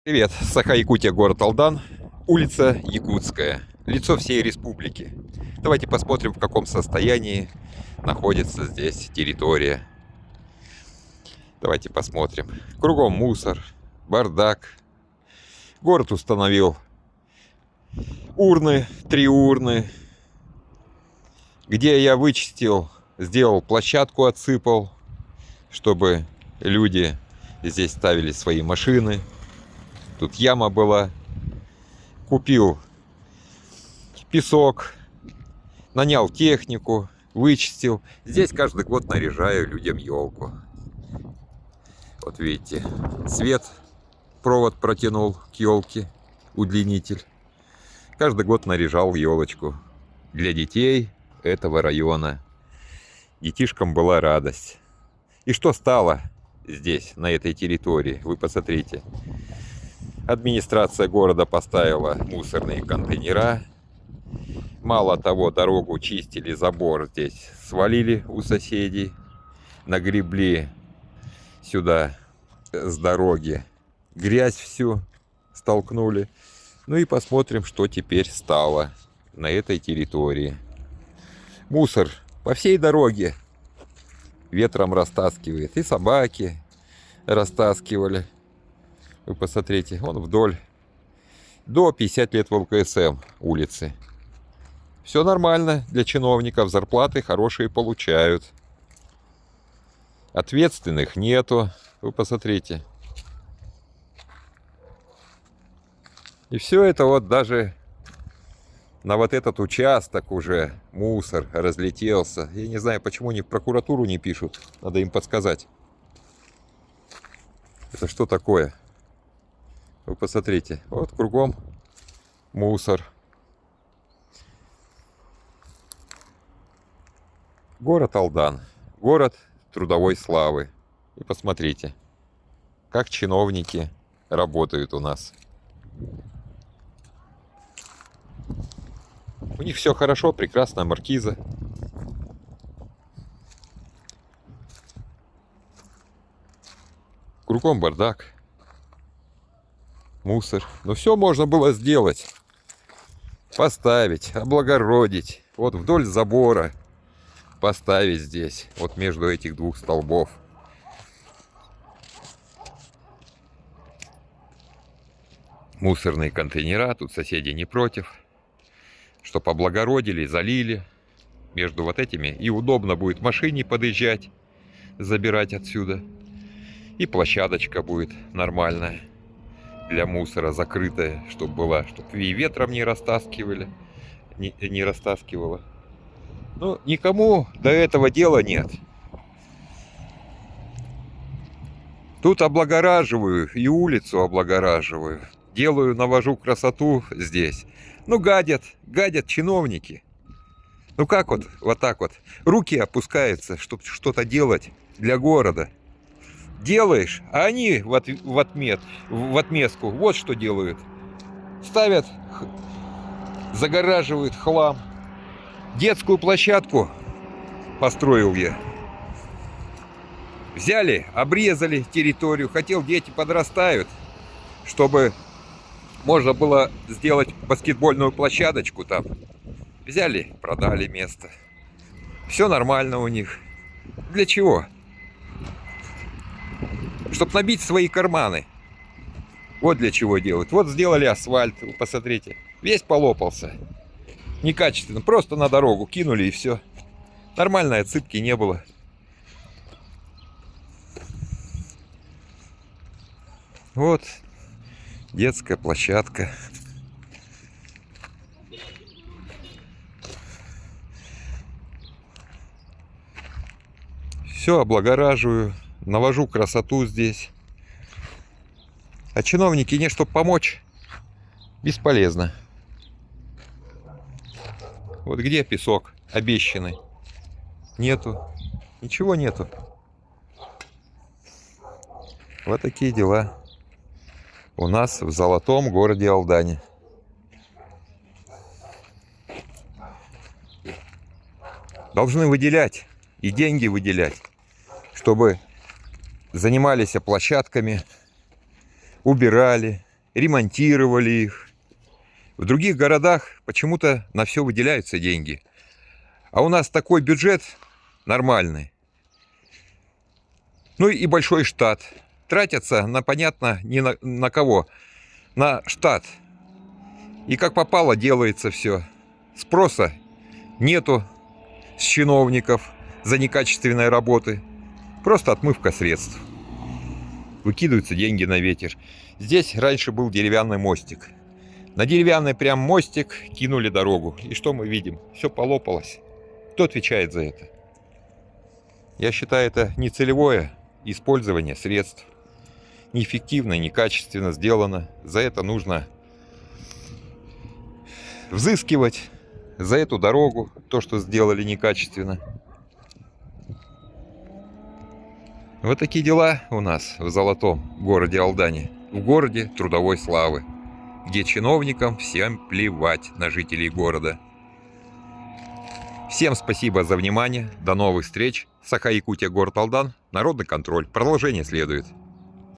Привет, Саха-Якутия, город Алдан, улица Якутская, лицо всей республики. Давайте посмотрим, в каком состоянии находится здесь территория. Давайте посмотрим. Кругом мусор, бардак. Город установил урны, 3 урны, где я вычистил, сделал площадку, отсыпал, чтобы люди здесь ставили свои машины. Тут яма была. Купил песок, нанял технику, вычистил. Здесь каждый год наряжаю людям елку. Вот видите, свет, провод протянул к елке, удлинитель. Каждый год наряжал елочку для детей этого района. Детишкам была радость. И что стало здесь, на этой территории? Вы посмотрите. Администрация города поставила мусорные контейнера. Мало того, дорогу чистили, забор здесь свалили у соседей. Нагребли сюда с дороги грязь всю, столкнули. Ну и посмотрим, что теперь стало на этой территории. Мусор по всей дороге ветром растаскивает. И собаки растаскивали. Вы посмотрите, вон вдоль. До 50 лет в ЛКСМ улицы. Все нормально для чиновников, зарплаты хорошие получают. Ответственных нету. Вы посмотрите. И все это вот даже на вот этот участок уже мусор разлетелся. Я не знаю, почему они в прокуратуру не пишут. Надо им подсказать. Это что такое? Вы посмотрите, вот кругом мусор. Город Алдан, город трудовой славы. И посмотрите, как чиновники работают у нас. У них все хорошо, прекрасная маркиза. Кругом бардак. Мусор. Но все можно было сделать. Поставить, облагородить. Вот вдоль забора поставить здесь. Вот между этих двух столбов. Мусорные контейнера. Тут соседи не против. Чтоб облагородили, залили. Между вот этими. И удобно будет машине подъезжать. Забирать отсюда. И площадочка будет нормальная. Для мусора закрытая, чтобы была, чтобы и ветром не растаскивали, не растаскивало. Ну, никому до этого дела нет. Тут облагораживаю и улицу облагораживаю. Делаю, навожу красоту здесь. Ну, гадят чиновники. Ну, как вот так вот. Руки опускаются, чтобы что-то делать для города. Делаешь, а они в отместку вот что делают. Ставят, загораживают хлам. Детскую площадку построил я. Взяли, обрезали территорию. Хотел, дети подрастают, чтобы можно было сделать баскетбольную площадочку там. Взяли, продали место. Все нормально у них. Для чего? Чтобы набить свои карманы. Вот для чего делают. Вот сделали асфальт, вы посмотрите. Весь полопался. Некачественно. Просто на дорогу кинули и все. Нормальной отсыпки не было. Вот детская площадка. Все облагораживаю. Навожу красоту здесь. А чиновники не, чтобы помочь, бесполезно. Вот где песок обещанный? Нету. Ничего нету. Вот такие дела у нас в золотом городе Алдане. Должны выделять и деньги выделять, чтобы занимались площадками, убирали, ремонтировали их. В других городах почему-то на все выделяются деньги. А у нас такой бюджет нормальный. Ну и большой штат. Тратятся на, понятно, не на кого. На штат. И как попало делается все. Спроса нету с чиновников за некачественные работы. Просто отмывка средств. Выкидываются деньги на ветер. Здесь раньше был деревянный мостик. На деревянный прям мостик кинули дорогу. И что мы видим? Все полопалось. Кто отвечает за это? Я считаю, это нецелевое использование средств. Неэффективно, некачественно сделано. За это нужно взыскивать. За эту дорогу, то, что сделали некачественно. Вот такие дела у нас в золотом городе Алдане. В городе трудовой славы, где чиновникам всем плевать на жителей города. Всем спасибо за внимание. До новых встреч. Саха-Якутия, город Алдан. Народный контроль. Продолжение следует.